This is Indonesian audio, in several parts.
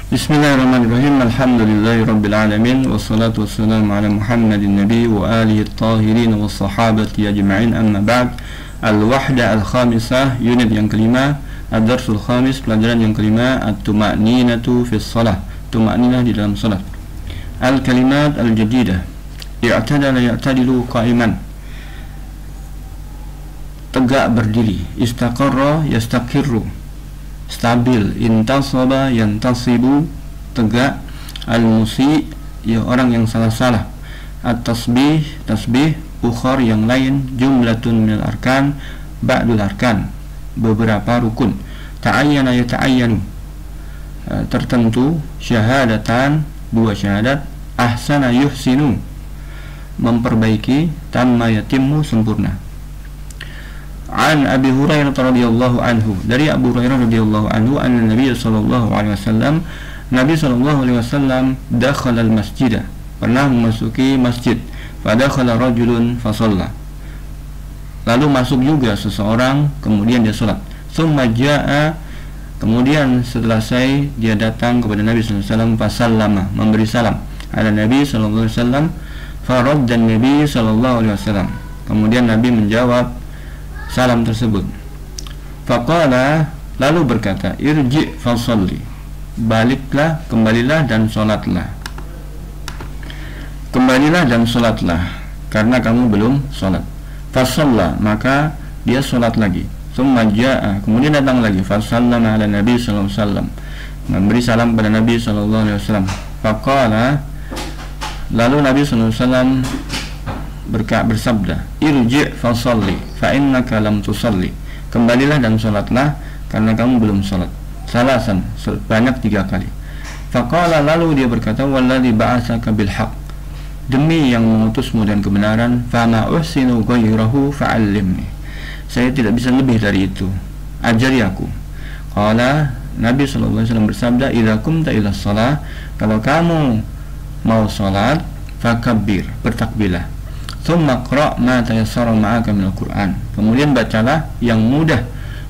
Bismillahirrahmanirrahim. Alhamdulillahirabbil alamin wassalatu wassalamu ala Muhammadin nabi wa alihi at-tahirin was sahabati ajma'in, amma ba'd. Al-wahda al-khamisah, unit yang kelima, ad-darsul khamis, pelajaran yang kelima, at-tuma'ninatu fi shalah, tuma'ninah di dalam salat. Al-kalimat al-jadidah, i'tadala ya'tadilu qa'iman, tegak berdiri, istaqarra yastaqirru, stabil, intasaba yantasibu, tegak, al-musi, ya orang yang salah-salah, at-tasbih, tasbih, ukhar yang lain, jumlatun minal arkan, ba'dul arkan, beberapa rukun, ta'ayyana yata'ayyanu, tertentu, syahadatan, dua syahadat, ahsana yuhsinu, memperbaiki, tamma yatimmu, sempurna. An Abi Hurairah radhiyallahu anhu, dari Abu Hurairah radhiyallahu anhu, anna Nabi sallallahu alaihi wasallam, Nabi sallallahu alaihi wasallam dakhala al-masjid, pernah memasuki masjid, fadakhala rajulun fasalla, lalu masuk juga seseorang, kemudian dia salat. Tsumma jaa, kemudian setelah selesai dia datang kepada Nabi sallallahu alaihi wasallam, fasallama, memberi salam. Ada Nabi sallallahu alaihi wasallam, faradda Nabi sallallahu alaihi wasallam, kemudian Nabi menjawab salam tersebut. Faqala, lalu berkata, irji fasalli, baliklah, kembalilah dan salatlah. Kembalilah dan salatlah, karena kamu belum salat. Fasalla, maka dia salat lagi. Tsumma jaa, kemudian datang lagi, fasallama ala Nabi sallallahu alaihi wasallam, memberi salam pada Nabi sallallahu alaihi wasallam. Faqala, lalu Nabi sallallahu alaihi wasallam bersabda, irji' fasalli fa innaka lam tusalli, kembalilah dan salatlah karena kamu belum salat. Salasan, sebanyak 3 kali. Faqala, lalu dia berkata, walladzi ba'atsaka bil haqq, demi yang mengutusmu dengan kebenaran, fama uhsinu ghairahu fa'allimni, saya tidak bisa lebih dari itu, ajari aku. Qala, Nabi sallallahu alaihi wasallam bersabda, idza qumta ila shalah, kalau kamu mau salat, fakabbir, bertakbirlah. Tsumma qra' ma tayassara ma'aka minal Qur'an, kemudian bacalah yang mudah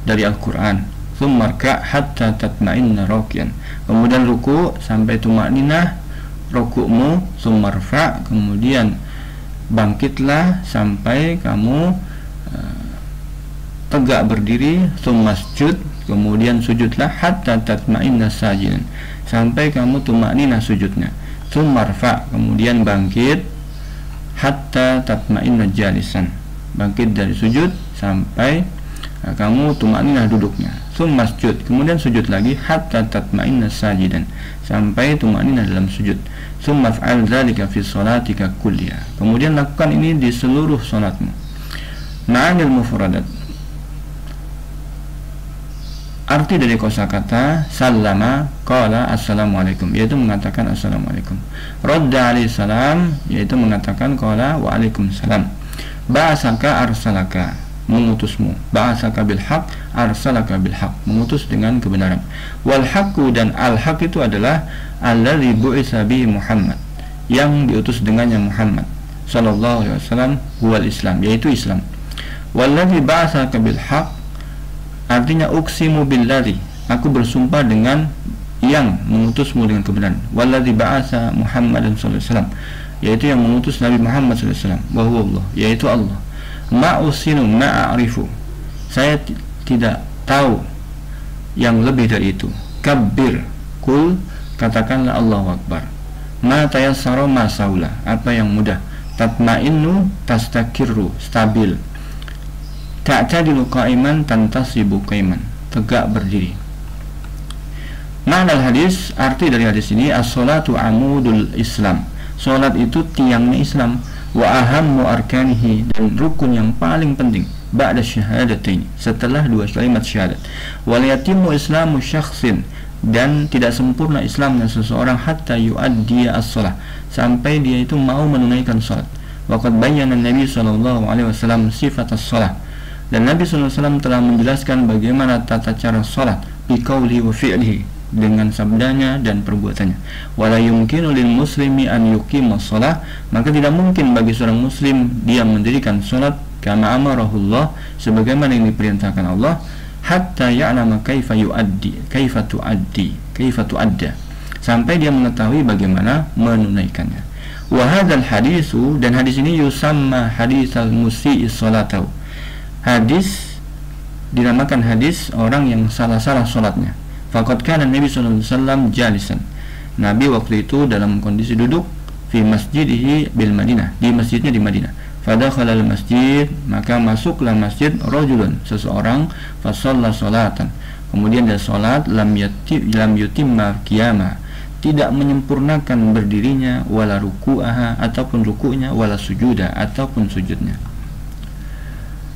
dari Al-Qur'an. Tsumma rka' hatta tatma'inna raki'an, kemudian ruku' sampai tumakninah ruku'mu. Tsumma rfa', kemudian bangkitlah sampai kamu tegak berdiri. Tsumma sujud, kemudian sujudlah, hatta tatma'inna sajidan, sampai kamu tumakninah sujudnya. Tsumma rfa', kemudian bangkit, hatta tatma'inna jalisan, bangkit dari sujud sampai kamu tumakninah duduknya. Tsumma sujud, kemudian sujud lagi, hatta tatma'inna sajidan, sampai tumakninah dalam sujud. Tsumma fa'al dzalika fi shalatika kulliha, kemudian lakukan ini di seluruh salatmu. Ma'anil mufradat, arti dari kosakata sallama, qala assalamualaikum, yaitu mengatakan assalamualaikum. Radda alaihi salam, yaitu mengatakan qala waalaikumsalam. Ba'asaka arsalaka, mengutusmu. Ba'asaka bil haq, arsalaka bil haq, mengutus dengan kebenaran. Wal haqqu, dan al haq itu adalah alladzi bu'itsa bihi Muhammad, yang diutus dengannya Muhammad sallallahu alaihi wasallam, huwal Islam, yaitu Islam. Walladzi ba'asaka bil haq, artinya uqsimu billadzi, aku bersumpah dengan yang mengutusmu dengan kebenaran. Walladzi ba'atsa Muhammadan sallallahu alaihi wasallam, yaitu yang mengutus Nabi Muhammad sallallahu alaihi wasallam. Wa huwa Allah, yaitu Allah. Ma'usinu ma'arifu, saya tidak tahu yang lebih dari itu. Kabbir, kul, katakanlah Allahu Akbar. Ma tayassara ma saula, apa yang mudah. Tatma'innu tastakirru, stabil. Ta'tadilu qa'iman tantasibu qa'iman, tegak berdiri. Makna hadis, arti dari hadis ini, as-salatu amudul Islam, salat itu tiangnya Islam, wa ahammu arkanihi, dan rukun yang paling penting, ba'da syahadatain, setelah 2 kalimat syahadat. Wal yatimmu islamu syakhsin, dan tidak sempurna Islamnya seseorang hatta yu'addiya as-salah, sampai dia itu mau menunaikan salat. Wa qad bayyana Nabi sallallahu alaihi wasallam sifat as-salah, dan Nabi sallallahu alaihi wasallam telah menjelaskan bagaimana tata cara salat, biqauli wa fi'lihi, dengan sabdanya dan perbuatannya. Wala yumkinu lil muslimi an yuqima shalah, maka tidak mungkin bagi seorang muslim dia mendirikan salat kama amarahullah, sebagaimana yang diperintahkan Allah, hatta ya'lama kaifa tuadda, sampai dia mengetahui bagaimana menunaikannya. Wa hadzal hadisu, dan hadis ini yusamma haditsal musii salatahu. Hadis dinamakan hadis orang yang salah-salah salatnya. Faqad kana Nabi sallallahu alaihi wasallam jalisan. Nabi waktu itu dalam kondisi duduk fi masjidihi bil Madinah, di masjidnya di Madinah. Fadakhala al masjid, maka masuklah masjid rajulun, seseorang, fa shalla salatan. Kemudian dia salat lam yutimma qiyamah, tidak menyempurnakan berdirinya, wala ruku'aha, ataupun ruku'nya, wala sujuda, ataupun sujudnya.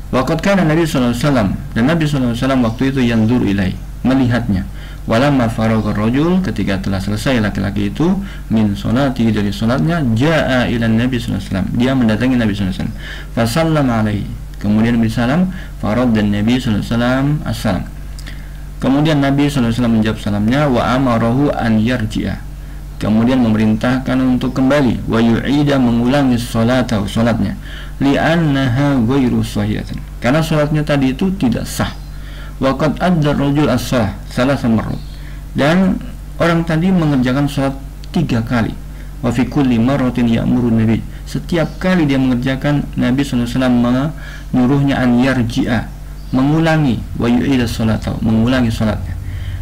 Waqad kana Nabi sallallahu alaihi wasallam, dan Nabi sallallahu alaihi wasallam waktu itu yanzur ilai, melihatnya. Walamma faragha rajul, ketika telah selesai laki-laki itu min salati, dari salatnya, jaa ila Nabi sallallahu alaihi wasallam, dia mendatangi Nabi sallallahu alaihi wasallam, fa sallama alaihi, kemudian Nabi salam, farad dan Nabi sallallahu alaihi wasallam assalam. Kemudian Nabi sallallahu alaihi wasallam menjawab salamnya, wa amarahu an yarji'a, kemudian memerintahkan untuk kembali, wa yu'ida, mengulangi salatnya, li'annaha ghairu sahihatin, karena salatnya tadi itu tidak sah. Waqad adda rajul as-shalah salasa marrat, dan orang tadi mengerjakan salat 3 kali. Wa fi kulli marratin ya'muru Nabi, setiap kali dia mengerjakan, Nabi sallallahu alaihi wasallam menyuruhnya an yarji'a, mengulangi, wa yu'ida salatahu, mengulangi salatnya.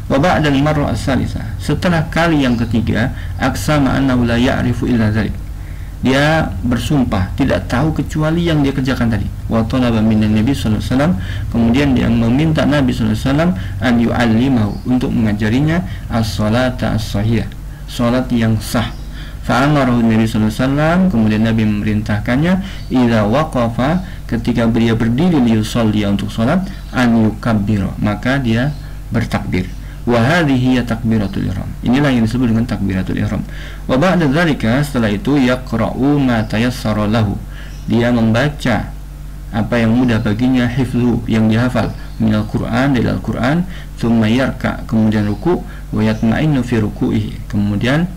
Wa ba'da al-marra as-salisa, setelah kali yang ketiga, aqsama annahu la ya'rifu illa dzalik, dia bersumpah tidak tahu kecuali yang dia kerjakan tadi. Wa talaba minan Nabi sallallahu alaihi wasallam, kemudian dia meminta Nabi sallallahu alaihi wasallam an yu'allimahu, untuk mengajarinya as-salata as-sahihah, salat yang sah. Fa amarahu Nabi sallallahu alaihi wasallam, kemudian Nabi memerintahkannya, idza waqafa, ketika dia berdiri liyusalli, untuk salat, an yukabbira, maka dia bertakbir. Wa hadhihi takbiratul ihram, inilah yang disebut dengan takbiratul ihram. Wa ba'da dzalika, setelah itu, yaqra'u ma tayassara lahu, dia membaca apa yang mudah baginya, hifdhu, yang dihafal, minal Qur'an, dari Al-Qur'an, tsumma yarka, kemudian ruku', wa yatma'innu fi ruku'ihi, kemudian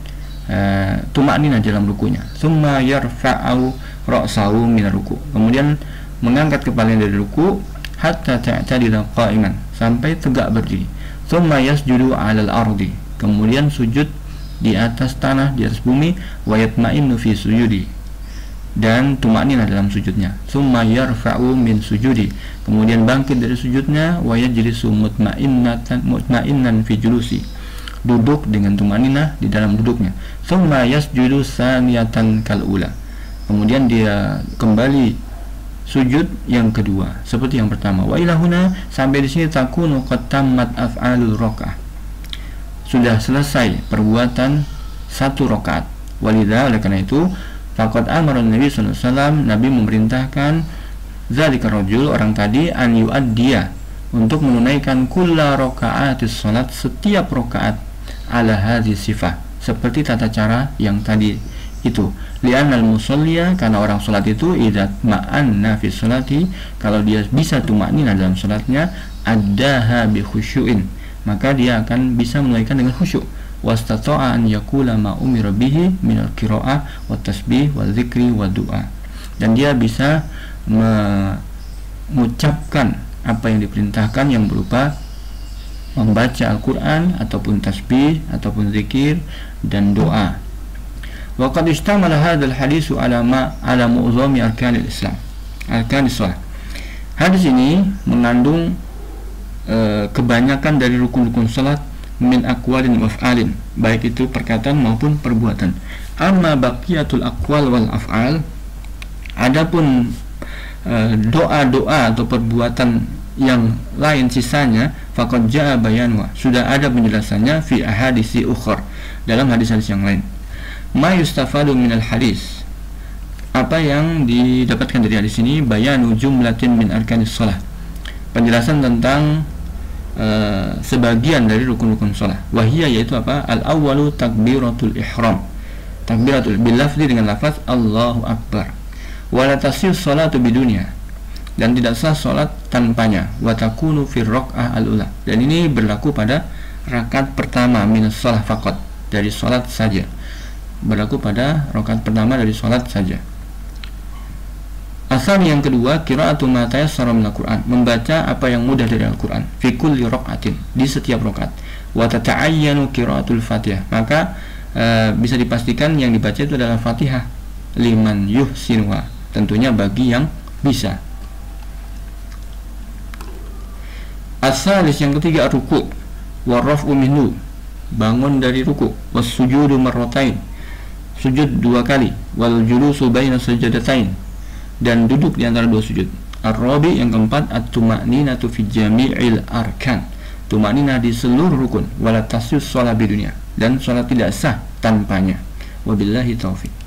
tuma'nina dalam ruku'nya, tsumma yarfa'u ra'sahu minar ruku', kemudian mengangkat kepalanya dari ruku', hatta ta'tadila qa'iman, sampai tegak berdiri. Tsumma yasjudu 'alal ardi, kemudian sujud di atas tanah, di atas bumi, wa yatma'innu fi sujudi, dan tumakninah dalam sujudnya. Tsumma yarfa'u min sujudi, kemudian bangkit dari sujudnya, wa yajlisu mutma'innan fi julusi, duduk dengan tumakninah di dalam duduknya. Tsumma yasjudu saniyatan kal ula, kemudian dia kembali sujud yang kedua seperti yang pertama. Wa ilahuna, sampai di sini, takunu qad tammat af'alul raka'ah, sudah selesai perbuatan 1 rakaat. Walidha, oleh karena itu, faqad amara Nabi sallallahu alaihi wasallam, Nabi memerintahkan zalika rajul, orang tadi, an yu'addiya, untuk menunaikan kulla raka'atis salat, setiap rakaat, ala hadhi sifah, seperti tata cara yang tadi itu. Li'annal musalliya, karena orang salat itu, idza ma'anna fi salati, kalau dia bisa tumakninah dalam salatnya, addaha bi khusyu'in, maka dia akan bisa menunaikan dengan khusyuk. Wastata'a an yaqula ma umira bihi minal qira'ah wat tasbih wal dzikri wad du'a, dan dia bisa mengucapkan apa yang diperintahkan, yang berupa membaca Al-Quran, ataupun tasbih, ataupun zikir, dan doa. Waqad istamala hadzal hadisu ala mu'zami arkanil Islam, arkanis shalah. Hadis ini mengandung kebanyakan dari rukun-rukun salat, min aqwalin wa af'alin, baik itu perkataan maupun perbuatan. Amma baqiyatul aqwal wal af'al, adapun doa-doa atau perbuatan yang lain sisanya, faqad jaa bayanwa, sudah ada penjelasannya, fi ahaditsi ukhra, dalam hadis-hadis yang lain. Ma yustafadu minal hadis, apa yang didapatkan dari hadis ini, bayanu jumlatin min arkanis shalah, penjelasan tentang sebagian dari rukun-rukun shalah. Wahiyya, yaitu apa? Al-awwalu takbiratul ihram, takbiratul bil lafzi, dengan lafaz Allahu Akbar. Wala tasih sholatu bidunya, dan tidak sah salat tanpanya. Wa takunu fi rak'ah al-ula, dan ini berlaku pada rakaat pertama min shalah faqat, dari salat saja, berlaku pada rakaat pertama dari salat saja. Asal yang kedua, qira'atu ma tayassara minal Qur'an, membaca apa yang mudah dari Al-Qur'an, fi kulli rak'atin, di setiap rakaat. Wa tata'ayyanu qira'atul Fatihah, maka bisa dipastikan yang dibaca itu adalah Fatihah, liman yuhsinuha, tentunya bagi yang bisa. As-salis, yang ketiga, ruku' wa raf'u minhu, bangun dari ruku', was sujudu marratain, sujud 2 kali, wal julusu baina sajdatain, dan duduk di antara 2 sujud. Ar-rabi, yang keempat, at-tuma'ninatu fi jami'il arkan, tuma'ninah di seluruh rukun, wala tasyus shalah bidunya, dan salat tidak sah tanpanya. Wabillahi taufik.